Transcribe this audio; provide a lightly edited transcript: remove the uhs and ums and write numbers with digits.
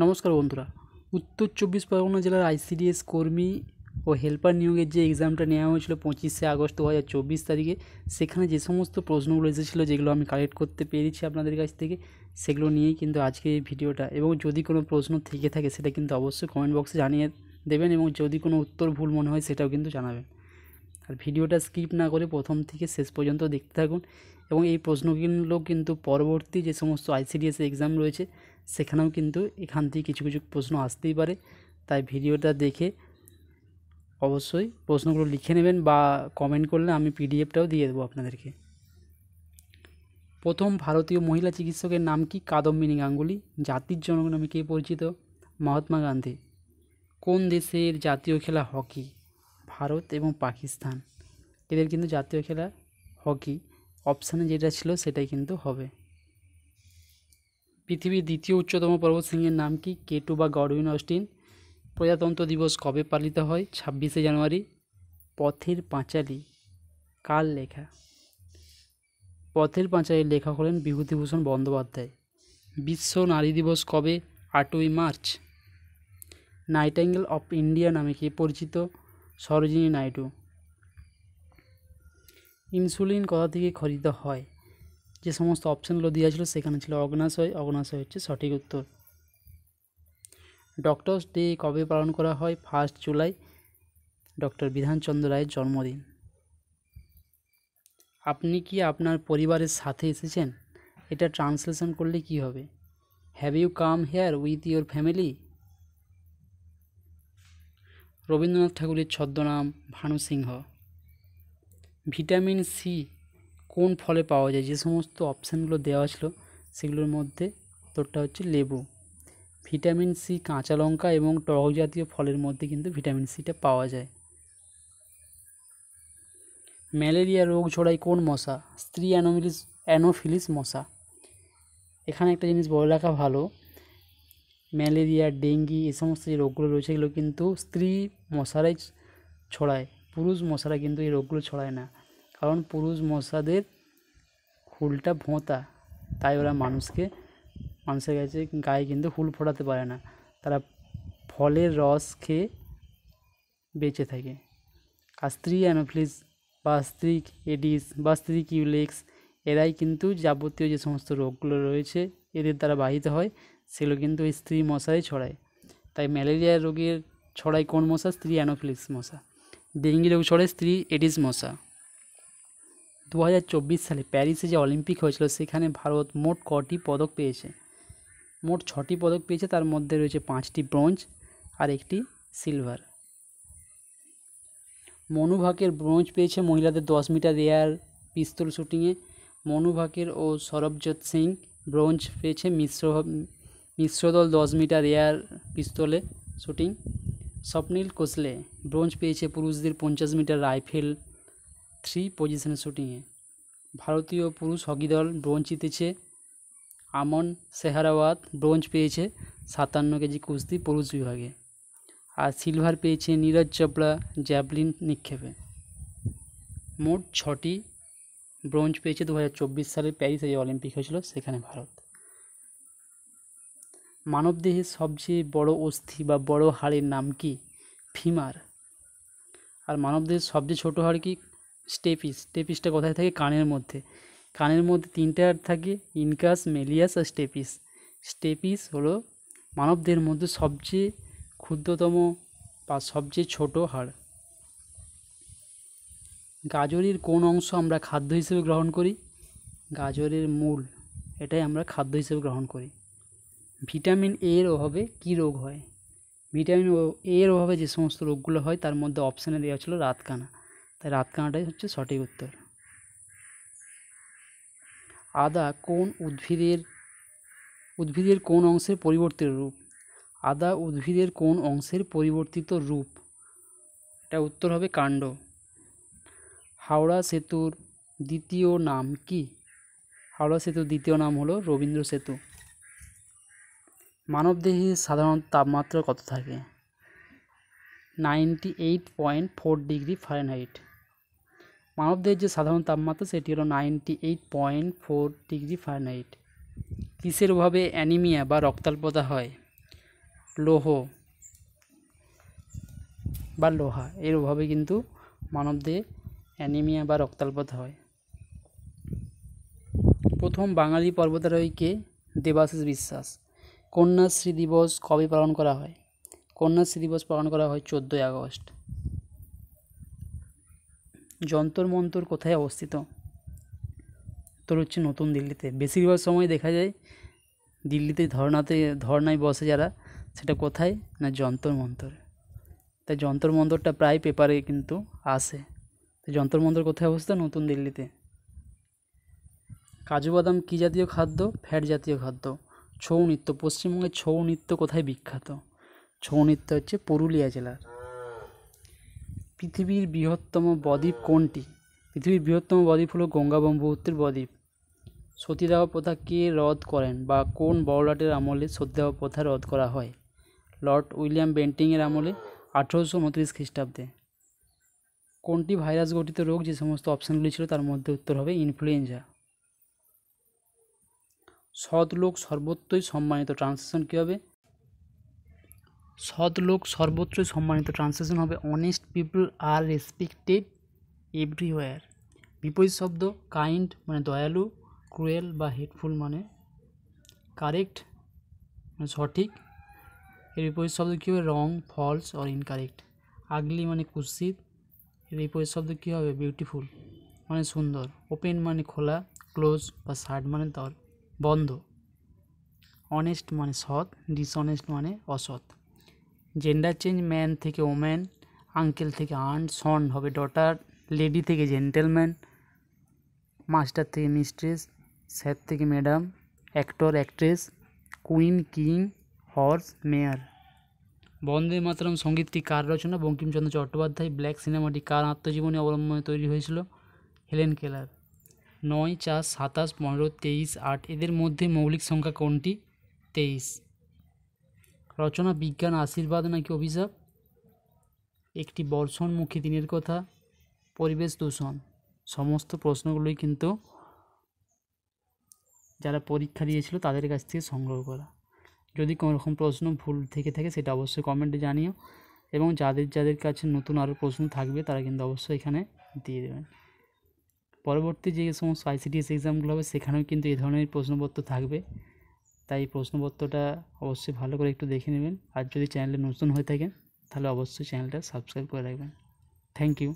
নমস্কার বন্ধুরা, উত্তর 24 পরগনা জেলার আইসিডিএস কর্মী ও হেল্পার নিয়োগের যে এক্সামটা নেওয়া হয়েছিল 25শে আগস্ট 2024 তারিখে, সেখানে যে সমস্ত প্রশ্নগুলো এসেছিলো যেগুলো আমি কালেক্ট করতে পেরেছি আপনাদের কাছ থেকে, সেগুলো নিয়েই কিন্তু আজকে এই ভিডিওটা। এবং যদি কোনো প্রশ্ন থেকে থাকে সেটা কিন্তু অবশ্যই কমেন্ট বক্সে জানিয়ে দেবেন, এবং যদি কোনো উত্তর ভুল মনে হয় সেটাও কিন্তু জানাবেন। আর ভিডিওটা স্কিপ না করে প্রথম থেকে শেষ পর্যন্ত দেখতে থাকুন। এবং এই প্রশ্নগুলো কিন্তু পরবর্তী যে সমস্ত আইসিডিএস এক্সাম রয়েছে সেখানেও কিন্তু এখান থেকে কিছু কিছু প্রশ্ন আসতেই পারে, তাই ভিডিওটা দেখে অবশ্যই প্রশ্নগুলো লিখে নেবেন বা কমেন্ট করলে আমি পিডিএফটাও দিয়ে দেবো আপনাদেরকে। প্রথম ভারতীয় মহিলা চিকিৎসকের নাম কি? কাদম্বিনী গাঙ্গুলি। জাতির জনক নামে কে পরিচিত? মহাত্মা গান্ধী। কোন দেশের জাতীয় খেলা হকি? ভারত এবং পাকিস্তান। এদের কিন্তু জাতীয় খেলা হকি। অপশানে যেটা ছিল সেটাই কিন্তু হবে। পৃথিবীর দ্বিতীয় উচ্চতম পর্বতশৃঙ্গের নাম কি? কেটু বা গডউইন অস্টিন। প্রজাতন্ত্র দিবস কবে পালিত হয়? 26শে জানুয়ারি। পথের পাঁচালী কার লেখা? পথের পাঁচালীর লেখক হলেন বিভূতিভূষণ বন্দ্যোপাধ্যায়। বিশ্ব নারী দিবস কবে? 8ই মার্চ। নাইটিঙ্গেল অফ ইন্ডিয়া নামে কে পরিচিত? সরোজিনী নাইডু। ইনসুলিন কোথা থেকে খরিত হয়? যে সমস্ত অপশানগুলো দেওয়া ছিল সেখানে ছিল অগ্নাশয়। অগ্নাশয় হচ্ছে সঠিক উত্তর। ডক্টরস ডে কবে পালন করা হয়? 1 জুলাই, ডক্টর বিধানচন্দ্র রায়ের জন্মদিন। আপনি কি আপনার পরিবারের সাথে এসেছেন? এটা ট্রান্সলেশন করলে কি হবে? Have you come here with your family? Rabindranath ঠাকুরের ছদ্মনাম ভানু সিংহ। ভিটামিন সি কোন ফলে পাওয়া যায়? যে সমস্ত অপশানগুলো দেওয়া ছিল সেগুলোর মধ্যে উত্তরটা হচ্ছে লেবু। ভিটামিন সি কাঁচা লঙ্কা এবং টক জাতীয় ফলের মধ্যে কিন্তু ভিটামিন সিটা পাওয়া যায়। ম্যালেরিয়া রোগ ছড়ায় কোন মশা? স্ত্রী অ্যানোফিলিস মশা। এখানে একটা জিনিস বলে রাখা ভালো, ম্যালেরিয়া, ডেঙ্গি এই সমস্ত যে রোগগুলো রয়েছে এগুলো কিন্তু স্ত্রী মশারাই ছড়ায়, পুরুষ মশারা কিন্তু এই রোগগুলো ছড়ায় না। কারণ পুরুষ মশাদের হুলটা ভোঁতা, তাই ওরা মানুষের কাছে গায়ে কিন্তু হুল ফোটাতে পারে না, তারা ফলের রস খেয়ে বেঁচে থাকে। আর স্ত্রী অ্যানোফিলিস বা স্ত্রী এডিস বা স্ত্রী কিউলেক্স এরাই কিন্তু যাবতীয় যে সমস্ত রোগগুলো রয়েছে এদের দ্বারা বাহিত হয়, সেগুলো কিন্তু ওই স্ত্রী মশাই ছড়ায়। তাই ম্যালেরিয়া রোগের ছড়ায় কোন মশা? স্ত্রী অ্যানোফিলিস মশা। ডেঙ্গি রোগ ছড়ায় স্ত্রী এডিস মশা। 2024 সালে প্যারিসে যে অলিম্পিক হয়েছিল সেখানে ভারত মোট কটি পদক পেয়েছে? মোট 6টি পদক পেয়েছে, তার মধ্যে রয়েছে 5টি ব্রোঞ্জ আর 1টি সিলভার। মনু ভাকের ব্রোঞ্জ পেয়েছে মহিলাদের 10 মিটার এয়ার পিস্তল শুটিংয়ে। মনু ভাকের ও সরবজোৎ সিং ব্রোঞ্জ পেয়েছে মিশ্রদল 10 মিটার এয়ার পিস্তলে শুটিং। স্বপ্নিল কোসলে ব্রোঞ্জ পেয়েছে পুরুষদের 50 মিটার রাইফেল 3 পজিশনে শুটিংয়ে। ভারতীয় পুরুষ হকি দল ব্রোঞ্জ জিতেছে। আমন সেহারাওয়াত ব্রোঞ্জ পেয়েছে 57 কেজি কুস্তি পুরুষ বিভাগে। আর সিলভার পেয়েছে নীরজ চোপড়া জ্যাভলিন নিক্ষেপে। মোট 6টি ব্রোঞ্জ পেয়েছে 2024 সালে প্যারিসে যে অলিম্পিক হয়েছিল সেখানে ভারত। মানবদেহের সবচেয়ে বড় অস্থি বা বড় হাড়ের নাম কি? ফিমার। আর মানবদেহের সবচেয়ে ছোট হাড় কি? স্টেপিস। স্টেপিসটা কোথায় থাকে? কানের মধ্যে। কানের মধ্যে 3টে হাড় থাকে, ইনকাস, মেলিয়াস আর স্টেপিস। স্টেপিস হলো মানবদেহের মধ্যে সবচেয়ে ক্ষুদ্রতম বা সবচেয়ে ছোট হাড়। গাজরের কোন অংশ আমরা খাদ্য হিসেবে গ্রহণ করি? গাজরের মূল, এটাই আমরা খাদ্য হিসেবে গ্রহণ করি। ভিটামিন এ এর অভাবে কী রোগ হয়? ভিটামিন এ এর অভাবে যে সমস্ত রোগগুলো হয় তার মধ্যে অপশানে দেওয়া ছিল রাতকানা, তাই রাতকানাটাই হচ্ছে সঠিক উত্তর। আদা কোন উদ্ভিদের কোন অংশের পরিবর্তিত রূপ? আদা উদ্ভিদের কোন অংশের পরিবর্তিত রূপ? এটা উত্তর হবে কাণ্ড। হাওড়া সেতুর দ্বিতীয় নাম কি? হাওড়া সেতুর দ্বিতীয় নাম হলো রবীন্দ্র সেতু। মানবদেহের সাধারণ তাপমাত্রা কত থাকে? 98.4 ডিগ্রি ফারেনহাইট। মানবদেহের যে সাধারণ তাপমাত্রা সেটি হলো 98.4 ডিগ্রি ফারেনহাইট। কিসের অভাবে অ্যানিমিয়া বা রক্তাল্পতা হয়? লৌহ বা লোহা এর অভাবে কিন্তু মানবদেহে অ্যানিমিয়া বা রক্তাল্পতা হয়। প্রথম বাঙালি পর্বতারোহী কে? দেবাশিস বিশ্বাস। কন্যাশ্রী দিবস কবে পালন করা হয়? কন্যাশ্রী দিবস পালন করা হয় 14ই আগস্ট। যন্তর মন্তর কোথায় অবস্থিত? উত্তর হচ্ছে নতুন দিল্লিতে। বেশিরভাগ সময় দেখা যায় দিল্লিতে ধর্নায় বসে যারা, সেটা কোথায় না যন্তর মন্তর। তাই যন্তর মন্তরটা প্রায় পেপারে কিন্তু আসে। তাই যন্তর মন্তর কোথায় অবস্থিত? নতুন দিল্লিতে। কাজু বাদাম কী জাতীয় খাদ্য? ফ্যাট জাতীয় খাদ্য। ছৌ নৃত্য, পশ্চিমবঙ্গের ছৌ নৃত্য কোথায় বিখ্যাত? ছৌ নৃত্য হচ্ছে পুরুলিয়া জেলার। পৃথিবীর বৃহত্তম বদ্বীপ কোনটি? পৃথিবীর বৃহত্তম বদ্বীপ হলো গঙ্গা ব্রহ্মপুত্রের বদ্বীপ। সতীদাহ প্রথা কে রদ করেন বা কোন বড়লাটের আমলে সতীদাহ প্রথা রদ করা হয়? লর্ড উইলিয়াম বেন্টিংয়ের আমলে 1829 খ্রিস্টাব্দে। কোনটি ভাইরাস গঠিত রোগ? যে সমস্ত অপশানগুলি ছিল তার মধ্যে উত্তর হবে ইনফ্লুয়েঞ্জা। সৎলোক সর্বত্রই সম্মানিত ট্রান্সলেশন কী হবে? সৎলোক সর্বত্রই সম্মানিত ট্রান্সলেশন হবে অনেস্ট পিপল আর রেসপেক্টেড এভরিওয়্যার। বিপরীত শব্দ কাইন্ড মানে দয়ালু, ক্রুয়েল বা হেটফুল মানে কারেক্ট মানে সঠিক। এর বিপরীত শব্দ কী হবে? রং, ফলস অর ইনকারেক্ট। আগলি মানে কুৎসিত। এর বিপরীত শব্দ কী হবে? বিউটিফুল মানে সুন্দর। ওপেন মানে খোলা, ক্লোজ বা শার্ট মানে বন্ধ। অনেস্ট মানে সৎ, ডিসঅনেস্ট মানে অসৎ। জেন্ডার চেঞ্জ ম্যান থেকে ওম্যান, আঙ্কেল থেকে আন্ট, সন হবে ডটার, লেডি থেকে জেন্টেলম্যান, মাস্টার থেকে মিস্ট্রেস, স্যার থেকে madam, actor actress, queen king, horse mare. Vande Mataram সঙ্গীতটি কার রচনা? বঙ্কিমচন্দ্র চট্টোপাধ্যায়। ব্ল্যাক সিনেমাটি কার আত্মজীবনী অবলম্বনে তৈরি হয়েছিল? Helen Keller. 9, 4, 27, 15, 23, 8 এদের মধ্যে মৌলিক সংখ্যা কোনটি? 23। রচনা বিজ্ঞান আশীর্বাদ নাকি অভিশাপ? একটি বর্ষণমুখী দিনের কথা, পরিবেশ দূষণ। সমস্ত প্রশ্নগুলোই কিন্তু যারা পরীক্ষা দিয়েছিল তাদের কাছ থেকে সংগ্রহ করা। যদি কোনো রকম প্রশ্ন ভুল থেকে থাকে সেটা অবশ্যই কমেন্টে জানিও, এবং যাদের কাছে নতুন আরও প্রশ্ন থাকবে তারা কিন্তু অবশ্যই এখানে দিয়ে দেবেন। পরবর্তী যে সমস্ত ICDS এক্সামগুলো হবে সেখানেও কিন্তু এই ধরনের প্রশ্নপত্র থাকবে, তাই প্রশ্নপত্রটা অবশ্যই ভালো করে একটু দেখে নেবেন। আর যদি চ্যানেলে নতুন হয়ে থাকেন তাহলে অবশ্যই চ্যানেলটা সাবস্ক্রাইব করে রাখবেন। Thank you.